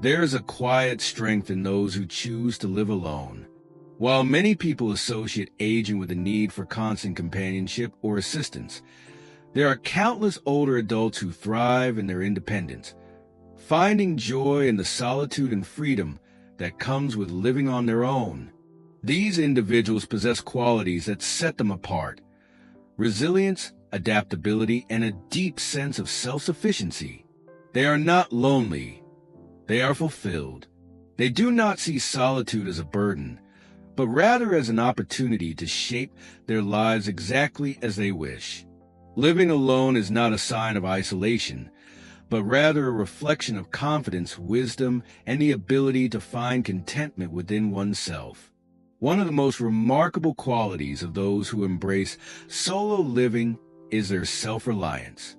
There is a quiet strength in those who choose to live alone. While many people associate aging with the need for constant companionship or assistance, there are countless older adults who thrive in their independence, finding joy in the solitude and freedom that comes with living on their own. These individuals possess qualities that set them apart: resilience, adaptability, and a deep sense of self-sufficiency. They are not lonely. They are fulfilled. They do not see solitude as a burden, but rather as an opportunity to shape their lives exactly as they wish. Living alone is not a sign of isolation, but rather a reflection of confidence, wisdom, and the ability to find contentment within oneself. One of the most remarkable qualities of those who embrace solo living is their self-reliance.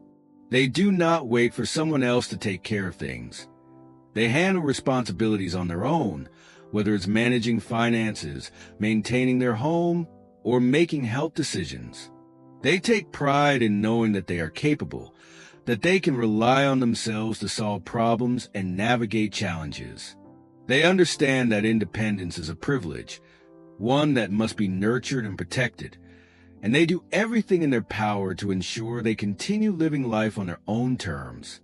They do not wait for someone else to take care of things. They handle responsibilities on their own, whether it's managing finances, maintaining their home, or making health decisions. They take pride in knowing that they are capable, that they can rely on themselves to solve problems and navigate challenges. They understand that independence is a privilege, one that must be nurtured and protected, and they do everything in their power to ensure they continue living life on their own terms.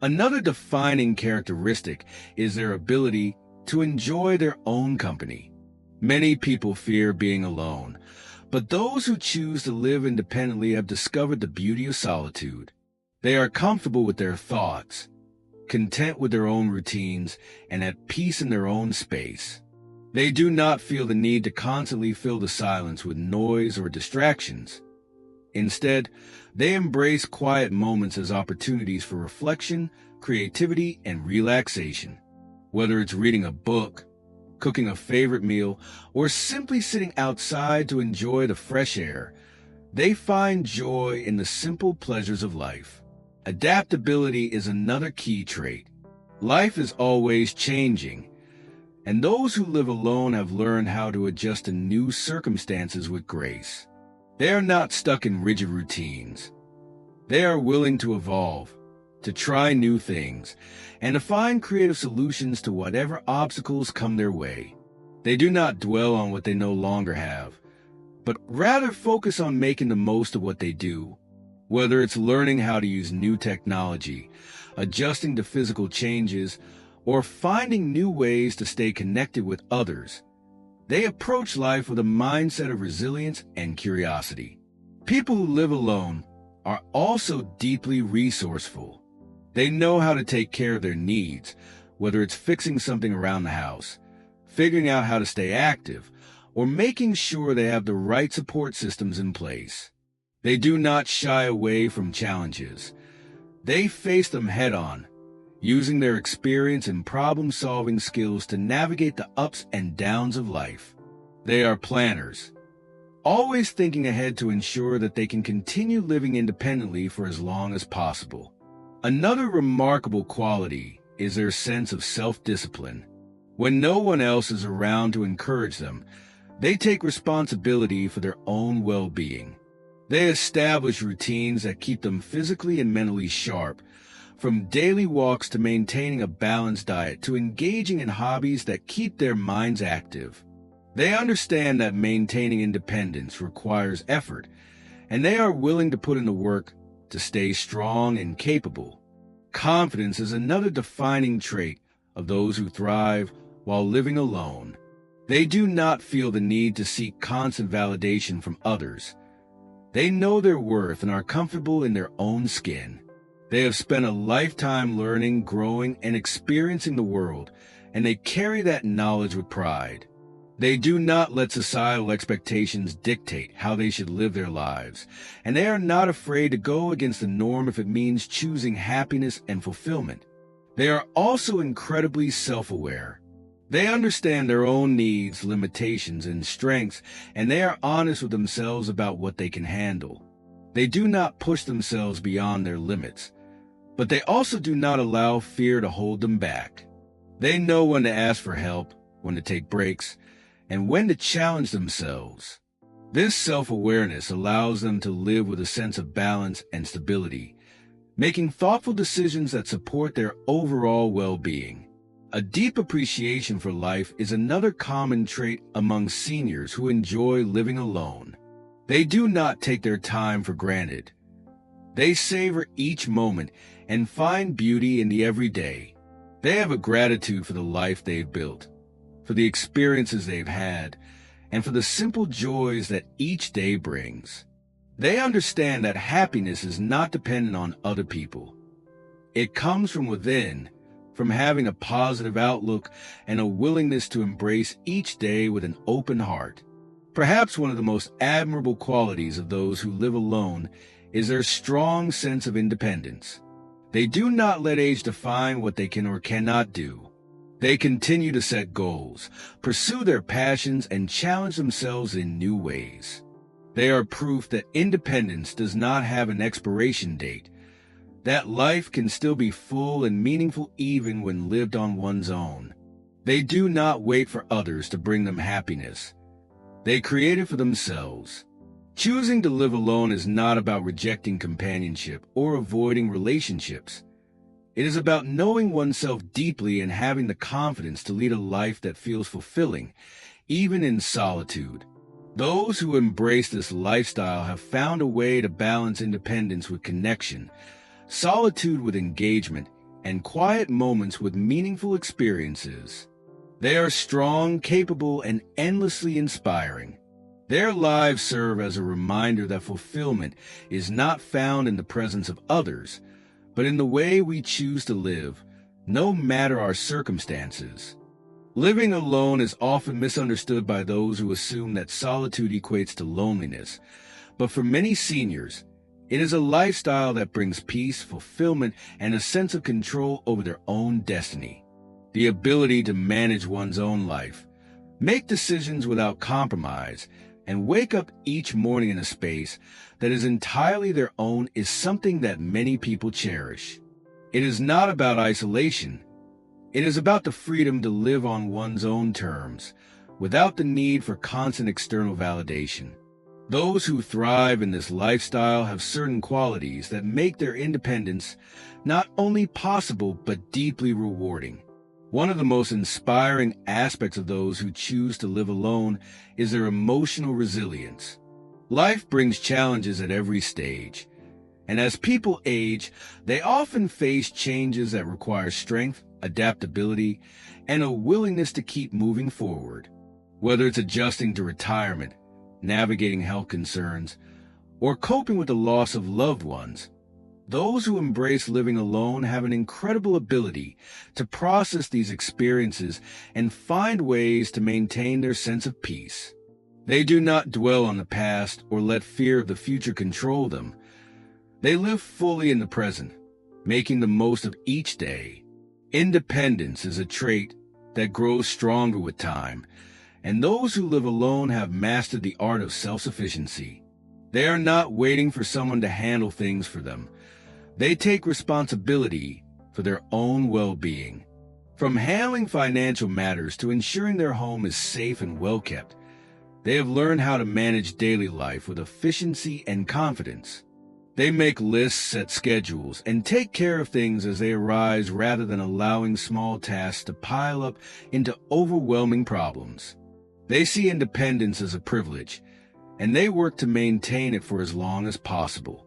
Another defining characteristic is their ability to enjoy their own company. Many people fear being alone, but those who choose to live independently have discovered the beauty of solitude. They are comfortable with their thoughts, content with their own routines, and at peace in their own space. They do not feel the need to constantly fill the silence with noise or distractions. Instead, they embrace quiet moments as opportunities for reflection, creativity, and relaxation. Whether it's reading a book, cooking a favorite meal, or simply sitting outside to enjoy the fresh air, they find joy in the simple pleasures of life. Adaptability is another key trait. Life is always changing, and those who live alone have learned how to adjust to new circumstances with grace. They are not stuck in rigid routines. They are willing to evolve, to try new things, and to find creative solutions to whatever obstacles come their way. They do not dwell on what they no longer have, but rather focus on making the most of what they do. Whether it's learning how to use new technology, adjusting to physical changes, or finding new ways to stay connected with others, they approach life with a mindset of resilience and curiosity. People who live alone are also deeply resourceful. They know how to take care of their needs, whether it's fixing something around the house, figuring out how to stay active, or making sure they have the right support systems in place. They do not shy away from challenges. They face them head-on, using their experience and problem-solving skills to navigate the ups and downs of life. They are planners, always thinking ahead to ensure that they can continue living independently for as long as possible. Another remarkable quality is their sense of self-discipline. When no one else is around to encourage them, they take responsibility for their own well-being. They establish routines that keep them physically and mentally sharp, from daily walks to maintaining a balanced diet to engaging in hobbies that keep their minds active. They understand that maintaining independence requires effort, and they are willing to put in the work to stay strong and capable. Confidence is another defining trait of those who thrive while living alone. They do not feel the need to seek constant validation from others. They know their worth and are comfortable in their own skin. They have spent a lifetime learning, growing, and experiencing the world, and they carry that knowledge with pride. They do not let societal expectations dictate how they should live their lives, and they are not afraid to go against the norm if it means choosing happiness and fulfillment. They are also incredibly self-aware. They understand their own needs, limitations, and strengths, and they are honest with themselves about what they can handle. They do not push themselves beyond their limits, but they also do not allow fear to hold them back. They know when to ask for help, when to take breaks, and when to challenge themselves. This self-awareness allows them to live with a sense of balance and stability, making thoughtful decisions that support their overall well-being. A deep appreciation for life is another common trait among seniors who enjoy living alone. They do not take their time for granted. They savor each moment and find beauty in the everyday. They have a gratitude for the life they've built, for the experiences they've had, and for the simple joys that each day brings. They understand that happiness is not dependent on other people. It comes from within, from having a positive outlook and a willingness to embrace each day with an open heart. Perhaps one of the most admirable qualities of those who live alone is their strong sense of independence. They do not let age define what they can or cannot do. They continue to set goals, pursue their passions, and challenge themselves in new ways. They are proof that independence does not have an expiration date, that life can still be full and meaningful even when lived on one's own. They do not wait for others to bring them happiness. They create it for themselves. Choosing to live alone is not about rejecting companionship or avoiding relationships. It is about knowing oneself deeply and having the confidence to lead a life that feels fulfilling, even in solitude. Those who embrace this lifestyle have found a way to balance independence with connection, solitude with engagement, and quiet moments with meaningful experiences. They are strong, capable, and endlessly inspiring. Their lives serve as a reminder that fulfillment is not found in the presence of others, but in the way we choose to live, no matter our circumstances. Living alone is often misunderstood by those who assume that solitude equates to loneliness, but for many seniors, it is a lifestyle that brings peace, fulfillment, and a sense of control over their own destiny. The ability to manage one's own life, make decisions without compromise, and wake up each morning in a space that is entirely their own is something that many people cherish. It is not about isolation. It is about the freedom to live on one's own terms, without the need for constant external validation. Those who thrive in this lifestyle have certain qualities that make their independence not only possible but deeply rewarding. One of the most inspiring aspects of those who choose to live alone is their emotional resilience. Life brings challenges at every stage, and as people age, they often face changes that require strength, adaptability, and a willingness to keep moving forward. Whether it's adjusting to retirement, navigating health concerns, or coping with the loss of loved ones, those who embrace living alone have an incredible ability to process these experiences and find ways to maintain their sense of peace. They do not dwell on the past or let fear of the future control them. They live fully in the present, making the most of each day. Independence is a trait that grows stronger with time, and those who live alone have mastered the art of self-sufficiency. They are not waiting for someone to handle things for them. They take responsibility for their own well-being. From handling financial matters to ensuring their home is safe and well-kept, they have learned how to manage daily life with efficiency and confidence. They make lists, set schedules, and take care of things as they arise rather than allowing small tasks to pile up into overwhelming problems. They see independence as a privilege, and they work to maintain it for as long as possible.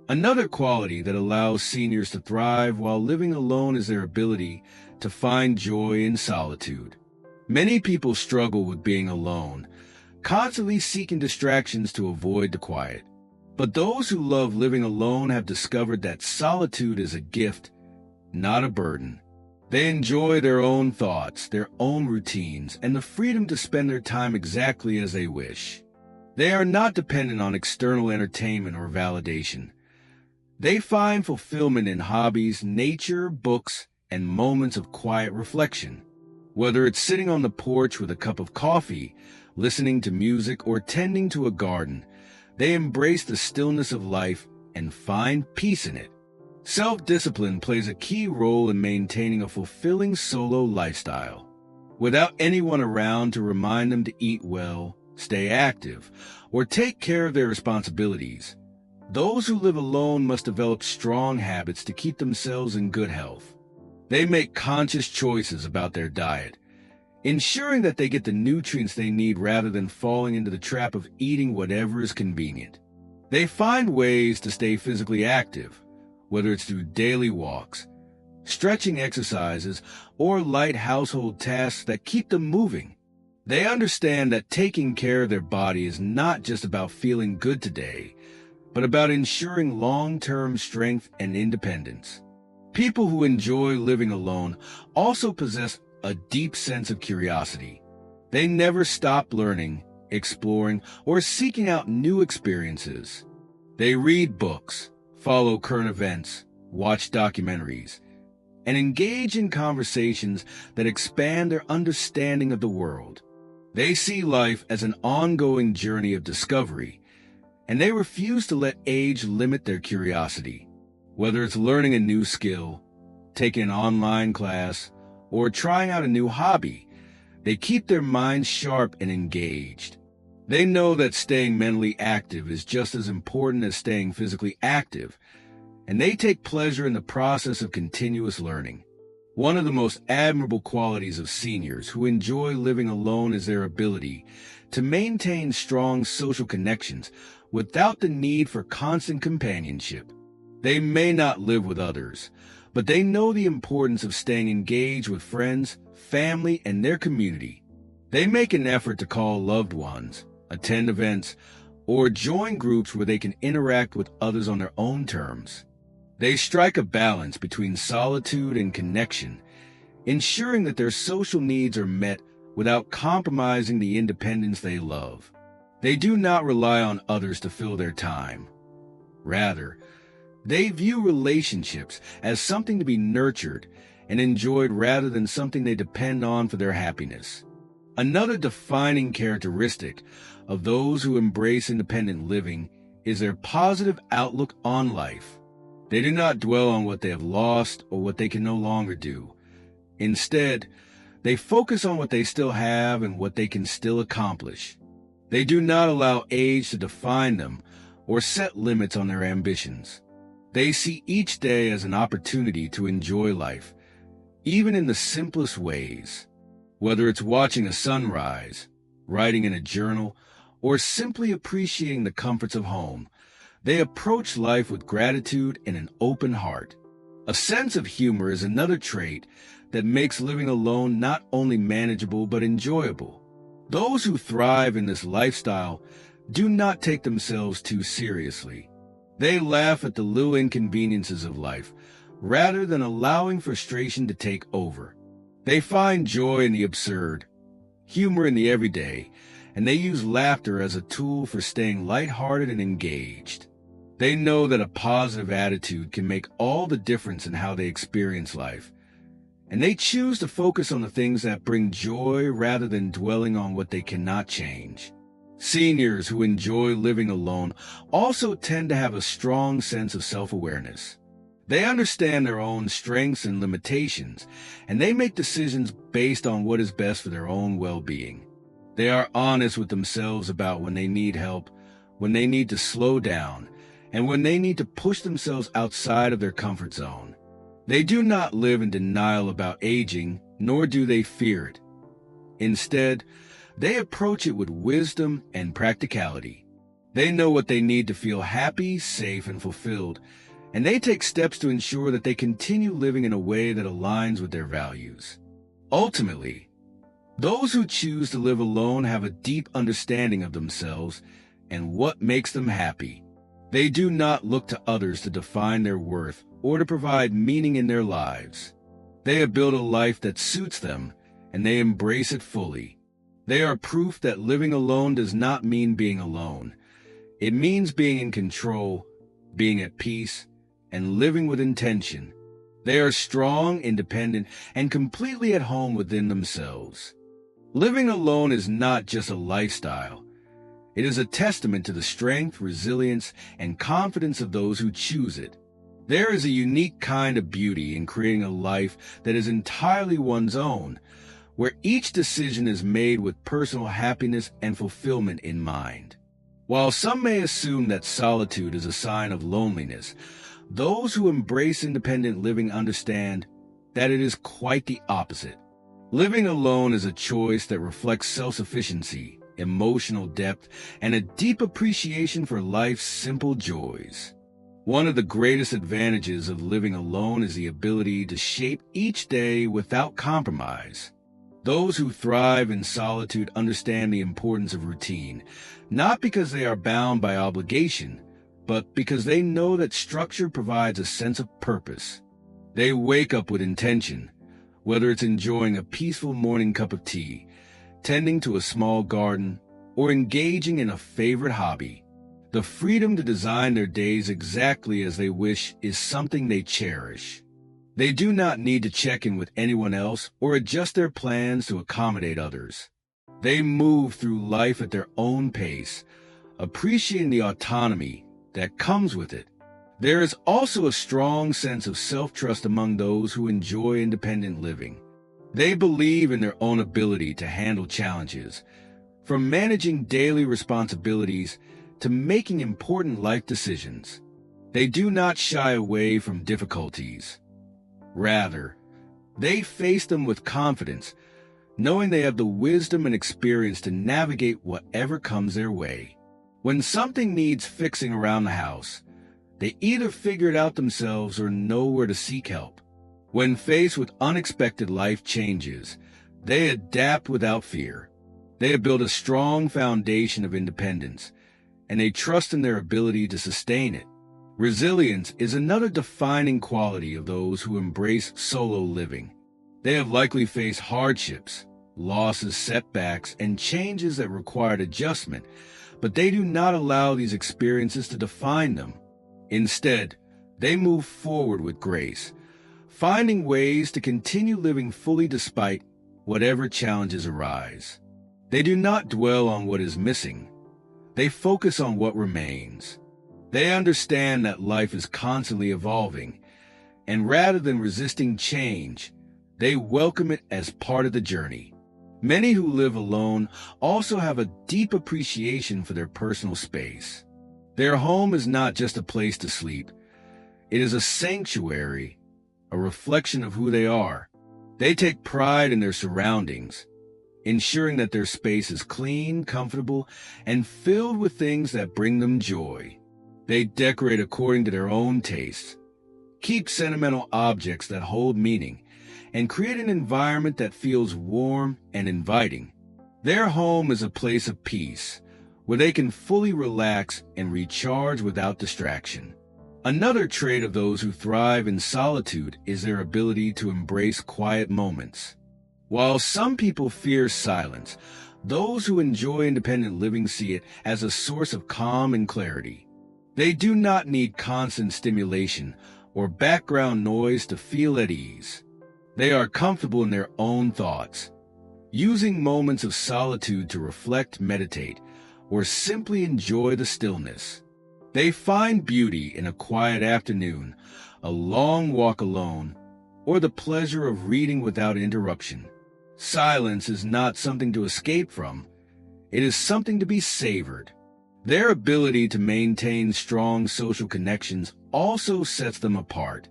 Another quality that allows seniors to thrive while living alone is their ability to find joy in solitude. Many people struggle with being alone, constantly seeking distractions to avoid the quiet. But those who love living alone have discovered that solitude is a gift, not a burden. They enjoy their own thoughts, their own routines, and the freedom to spend their time exactly as they wish. They are not dependent on external entertainment or validation. They find fulfillment in hobbies, nature, books, and moments of quiet reflection. Whether it's sitting on the porch with a cup of coffee, listening to music, or tending to a garden, they embrace the stillness of life and find peace in it. Self-discipline plays a key role in maintaining a fulfilling solo lifestyle. Without anyone around to remind them to eat well, stay active, or take care of their responsibilities, those who live alone must develop strong habits to keep themselves in good health. They make conscious choices about their diet, ensuring that they get the nutrients they need rather than falling into the trap of eating whatever is convenient. They find ways to stay physically active, whether it's through daily walks, stretching exercises, or light household tasks that keep them moving. They understand that taking care of their body is not just about feeling good today, but about ensuring long-term strength and independence. People who enjoy living alone also possess a deep sense of curiosity. They never stop learning, exploring, or seeking out new experiences. They read books, follow current events, watch documentaries, and engage in conversations that expand their understanding of the world. They see life as an ongoing journey of discovery, and they refuse to let age limit their curiosity. Whether it's learning a new skill, taking an online class, or trying out a new hobby, they keep their minds sharp and engaged. They know that staying mentally active is just as important as staying physically active, and they take pleasure in the process of continuous learning. One of the most admirable qualities of seniors who enjoy living alone is their ability to maintain strong social connections without the need for constant companionship. They may not live with others, but they know the importance of staying engaged with friends, family, and their community. They make an effort to call loved ones, attend events, or join groups where they can interact with others on their own terms. They strike a balance between solitude and connection, ensuring that their social needs are met without compromising the independence they love. They do not rely on others to fill their time. Rather, they view relationships as something to be nurtured and enjoyed rather than something they depend on for their happiness. Another defining characteristic of those who embrace independent living is their positive outlook on life. They do not dwell on what they have lost or what they can no longer do. Instead, they focus on what they still have and what they can still accomplish. They do not allow age to define them or set limits on their ambitions. They see each day as an opportunity to enjoy life, even in the simplest ways. Whether it's watching a sunrise, writing in a journal, or simply appreciating the comforts of home, they approach life with gratitude and an open heart. A sense of humor is another trait that makes living alone not only manageable but enjoyable. Those who thrive in this lifestyle do not take themselves too seriously. They laugh at the little inconveniences of life, rather than allowing frustration to take over. They find joy in the absurd, humor in the everyday, and they use laughter as a tool for staying lighthearted and engaged. They know that a positive attitude can make all the difference in how they experience life, and they choose to focus on the things that bring joy rather than dwelling on what they cannot change. Seniors who enjoy living alone also tend to have a strong sense of self-awareness. They understand their own strengths and limitations, and they make decisions based on what is best for their own well-being. They are honest with themselves about when they need help, when they need to slow down, and when they need to push themselves outside of their comfort zone. They do not live in denial about aging, nor do they fear it. Instead, they approach it with wisdom and practicality. They know what they need to feel happy, safe, and fulfilled, and they take steps to ensure that they continue living in a way that aligns with their values. Ultimately, those who choose to live alone have a deep understanding of themselves and what makes them happy. They do not look to others to define their worth or to provide meaning in their lives. They have built a life that suits them, and they embrace it fully. They are proof that living alone does not mean being alone. It means being in control, being at peace, and living with intention. They are strong, independent, and completely at home within themselves. Living alone is not just a lifestyle. It is a testament to the strength, resilience, and confidence of those who choose it. There is a unique kind of beauty in creating a life that is entirely one's own, where each decision is made with personal happiness and fulfillment in mind. While some may assume that solitude is a sign of loneliness, those who embrace independent living understand that it is quite the opposite. Living alone is a choice that reflects self-sufficiency, emotional depth, and a deep appreciation for life's simple joys. One of the greatest advantages of living alone is the ability to shape each day without compromise. Those who thrive in solitude understand the importance of routine, not because they are bound by obligation, but because they know that structure provides a sense of purpose. They wake up with intention, whether it's enjoying a peaceful morning cup of tea, tending to a small garden, or engaging in a favorite hobby. The freedom to design their days exactly as they wish is something they cherish. They do not need to check in with anyone else or adjust their plans to accommodate others. They move through life at their own pace, appreciating the autonomy that comes with it. There is also a strong sense of self-trust among those who enjoy independent living. They believe in their own ability to handle challenges, from managing daily responsibilities to making important life decisions. They do not shy away from difficulties. Rather, they face them with confidence, knowing they have the wisdom and experience to navigate whatever comes their way. When something needs fixing around the house, they either figure it out themselves or know where to seek help. When faced with unexpected life changes, they adapt without fear. They have built a strong foundation of independence, and they trust in their ability to sustain it. Resilience is another defining quality of those who embrace solo living. They have likely faced hardships, losses, setbacks, and changes that required adjustment, but they do not allow these experiences to define them. Instead, they move forward with grace, finding ways to continue living fully despite whatever challenges arise. They do not dwell on what is missing. They focus on what remains. They understand that life is constantly evolving, and rather than resisting change, they welcome it as part of the journey. Many who live alone also have a deep appreciation for their personal space. Their home is not just a place to sleep. It is a sanctuary, a reflection of who they are. They take pride in their surroundings, ensuring that their space is clean, comfortable, and filled with things that bring them joy. They decorate according to their own tastes, keep sentimental objects that hold meaning, and create an environment that feels warm and inviting. Their home is a place of peace, where they can fully relax and recharge without distraction. Another trait of those who thrive in solitude is their ability to embrace quiet moments. While some people fear silence, those who enjoy independent living see it as a source of calm and clarity. They do not need constant stimulation or background noise to feel at ease. They are comfortable in their own thoughts, using moments of solitude to reflect, meditate, or simply enjoy the stillness. They find beauty in a quiet afternoon, a long walk alone, or the pleasure of reading without interruption. Silence is not something to escape from. It is something to be savored. Their ability to maintain strong social connections also sets them apart.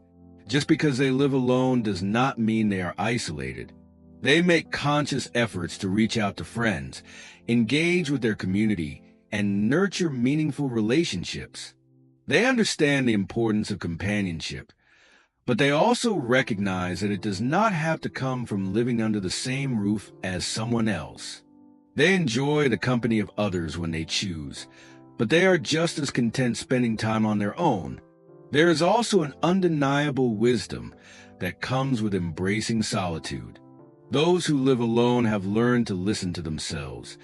Just because they live alone does not mean they are isolated. They make conscious efforts to reach out to friends, engage with their community, and nurture meaningful relationships. They understand the importance of companionship, but they also recognize that it does not have to come from living under the same roof as someone else. They enjoy the company of others when they choose, but they are just as content spending time on their own. There is also an undeniable wisdom that comes with embracing solitude. Those who live alone have learned to listen to themselves,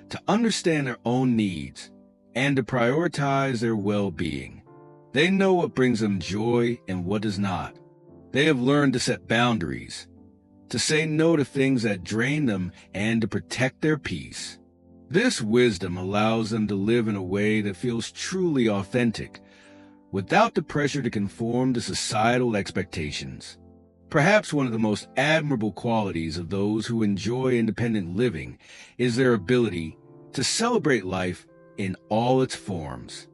to understand their own needs, and to prioritize their well-being. They know what brings them joy and what does not. They have learned to set boundaries, to say no to things that drain them, and to protect their peace. This wisdom allows them to live in a way that feels truly authentic, without the pressure to conform to societal expectations. Perhaps one of the most admirable qualities of those who enjoy independent living is their ability to celebrate life in all its forms.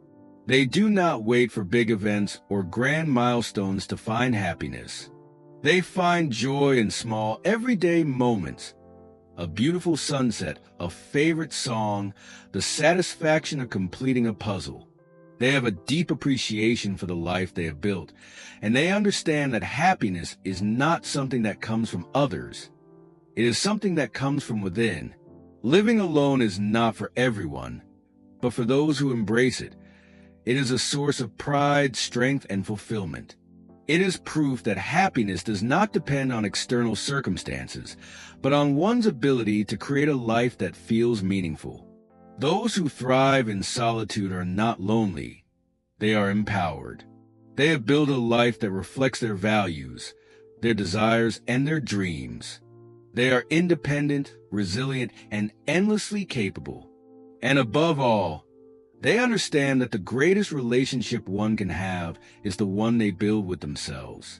They do not wait for big events or grand milestones to find happiness. They find joy in small, everyday moments. A beautiful sunset, a favorite song, the satisfaction of completing a puzzle. They have a deep appreciation for the life they have built, and they understand that happiness is not something that comes from others. It is something that comes from within. Living alone is not for everyone, but for those who embrace it, it is a source of pride, strength, and fulfillment. It is proof that happiness does not depend on external circumstances, but on one's ability to create a life that feels meaningful. Those who thrive in solitude are not lonely. They are empowered. They have built a life that reflects their values, their desires, and their dreams. They are independent, resilient, and endlessly capable. And above all, they understand that the greatest relationship one can have is the one they build with themselves.